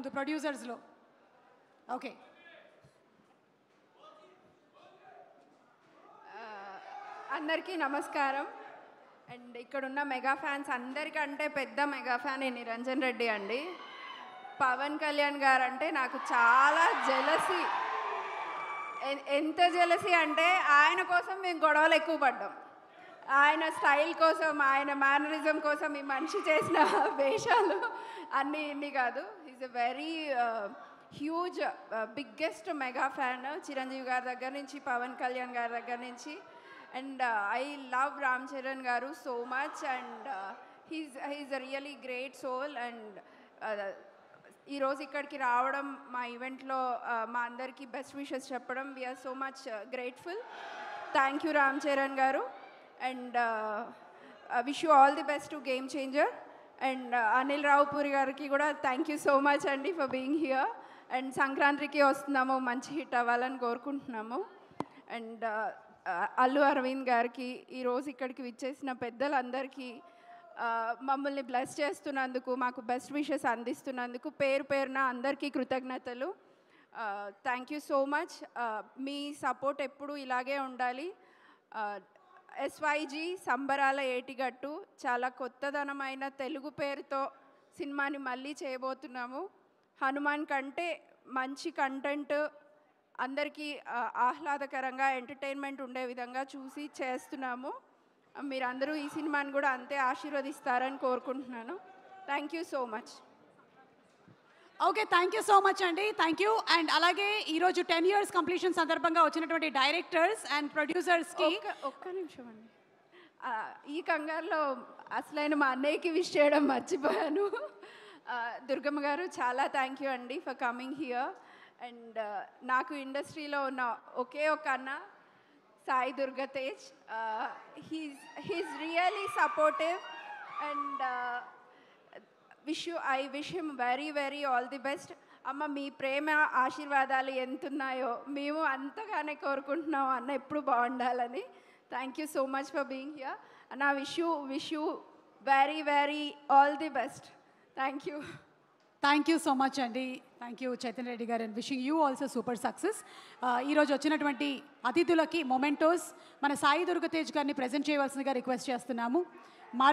ముందు ప్రొడ్యూసర్స్లో. ఓకే, అందరికీ నమస్కారం. అండ్ ఇక్కడున్న మెగా ఫ్యాన్స్ అందరికంటే పెద్ద మెగా ఫ్యాన్ నిరంజన్ రెడ్డి అండి. పవన్ కళ్యాణ్ గారు అంటే నాకు చాలా జెలసీ. ఎంత జెలసీ అంటే ఆయన కోసం మేము గొడవలు ఎక్కువ పడ్డాం. ఆయన స్టైల్ కోసం, ఆయన మేనరిజం కోసం ఈ మనిషి చేసిన వేషాలు అన్నీ ఇన్ని కాదు. Is a very huge biggest mega fan Chiranjeevi గారి దగ్గర నుంచి, పవన్ కళ్యాణ్ గారి దగ్గర నుంచి. And I love Ram Charan గారు so much. And he's a really great soul. And ఈరోజు ఇక్కడికి రావడం, మా ఈవెంట్లో మా అందరికీ బెస్ట్ విషెస్ చెప్పడం, we're so much grateful. Thank you Ram Charan గారు. And wish you all the best to Game Changer. And Anil Ravipudi గారికి కూడా థ్యాంక్ యూ సో మచ్ అండి ఫర్ బీయింగ్ హియర్. అండ్ సంక్రాంతికి వస్తున్నాము, మంచి హిట్ అవ్వాలని కోరుకుంటున్నాము. అండ్ అల్లు అరవింద్ గారికి, ఈరోజు ఇక్కడికి విచ్చేసిన పెద్దలందరికీ, మమ్మల్ని బ్లెస్ చేస్తున్నందుకు, మాకు బెస్ట్ విషెస్ అందిస్తున్నందుకు పేరు పేరున అందరికీ కృతజ్ఞతలు. Thank you so much. Me support ఎప్పుడు ఇలాగే ఉండాలి. SYG సంబరాల ఏటిగట్టు చాలా కొత్తదనమైన తెలుగు పేరుతో సినిమాని మళ్ళీ చేయబోతున్నాము. హనుమాన్ కంటే మంచి కంటెంట్, అందరికీ ఆహ్లాదకరంగా ఎంటర్టైన్మెంట్ ఉండే విధంగా చూసి చేస్తున్నాము. మీరందరూ ఈ సినిమాని కూడా అంతే ఆశీర్వదిస్తారని కోరుకుంటున్నాను. Thank you so much. Okay, thank you so much అండి. Thank you. అండ్ అలాగే ఈరోజు 10 years కంప్లీషన్ సందర్భంగా వచ్చినటువంటి డైరెక్టర్స్ అండ్ ప్రొడ్యూసర్స్కి ఒక్క నిమిషం అండి. ఈ కంగారులో అసలైన మా అన్నయ్యకి విష్ చేయడం మర్చిపోయాను. దుర్గమ్మ గారు చాలా థ్యాంక్ యూ అండి ఫర్ కమింగ్ హియర్. అండ్ నాకు ఇండస్ట్రీలో ఉన్న ఒకే ఒక అన్న Sai Durgatej. He's really supportive. And I wish him very very all the best. అమ్మ, మీ ప్రేమ ఆశీర్వాదాలు ఎంతున్నాయో మేము అంతగానే కోరుకుంటున్నాం అన్న ఎప్పుడు బాగుండాలని. Thank you so much for being here అన్న. Wish you very very all the best. Thank you. Thank you so much అండి. Thank you Chaitanya Reddy గారు. And wishing you also super success. ఈరోజు వచ్చినటువంటి అతిథులకి మొమెంటోస్ మన సాయి దుర్గతేజ్ గారిని ప్రజెంట్ చేయవలసిందిగా రిక్వెస్ట్ చేస్తున్నాము.